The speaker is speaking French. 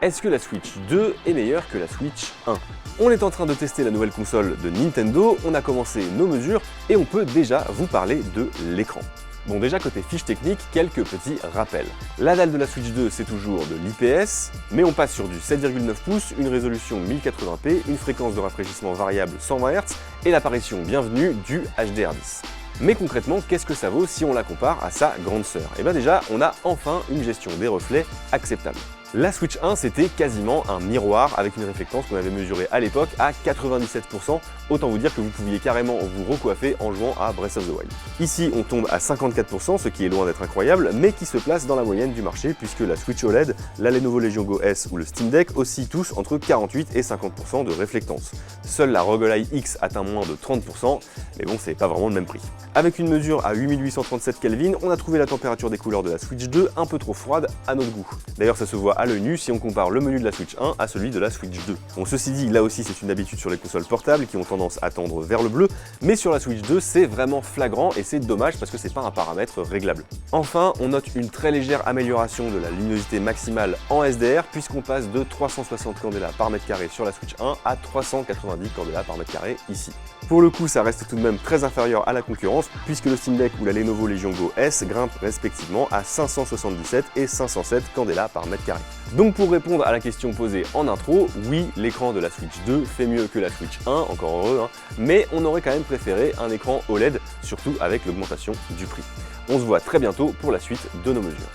Est-ce que la Switch 2 est meilleure que la Switch 1? On est en train de tester la nouvelle console de Nintendo, on a commencé nos mesures et on peut déjà vous parler de l'écran. Bon, déjà côté fiche technique, quelques petits rappels. La dalle de la Switch 2, c'est toujours de l'IPS, mais on passe sur du 7,9 pouces, une résolution 1080p, une fréquence de rafraîchissement variable 120 Hz et l'apparition bienvenue du HDR10. Mais concrètement, qu'est-ce que ça vaut si on la compare à sa grande sœur? Et bien déjà, on a enfin une gestion des reflets acceptable. La Switch 1, c'était quasiment un miroir avec une réflectance qu'on avait mesurée à l'époque à 97%. Autant vous dire que vous pouviez carrément vous recoiffer en jouant à Breath of the Wild. Ici, on tombe à 54%, ce qui est loin d'être incroyable, mais qui se place dans la moyenne du marché puisque la Switch OLED, la Lenovo Legion Go S ou le Steam Deck aussi tous entre 48 et 50% de réflectance. Seule la ROG Ally X atteint moins de 30%, mais bon, c'est pas vraiment le même prix. Avec une mesure à 8837 Kelvin, on a trouvé la température des couleurs de la Switch 2 un peu trop froide à notre goût. D'ailleurs, ça se voit à l'œil nu si on compare le menu de la Switch 1 à celui de la Switch 2. Bon, ceci dit, là aussi c'est une habitude sur les consoles portables qui ont tendance à tendre vers le bleu, mais sur la Switch 2 c'est vraiment flagrant et c'est dommage parce que c'est pas un paramètre réglable. Enfin, on note une très légère amélioration de la luminosité maximale en SDR puisqu'on passe de 360 candela par mètre carré sur la Switch 1 à 390 candela par mètre carré ici. Pour le coup, ça reste tout de même très inférieur à la concurrence puisque le Steam Deck ou la Lenovo Legion Go S grimpent respectivement à 577 et 507 candela par mètre carré. Donc pour répondre à la question posée en intro, oui, l'écran de la Switch 2 fait mieux que la Switch 1, encore heureux, mais on aurait quand même préféré un écran OLED, surtout avec l'augmentation du prix. On se voit très bientôt pour la suite de nos mesures.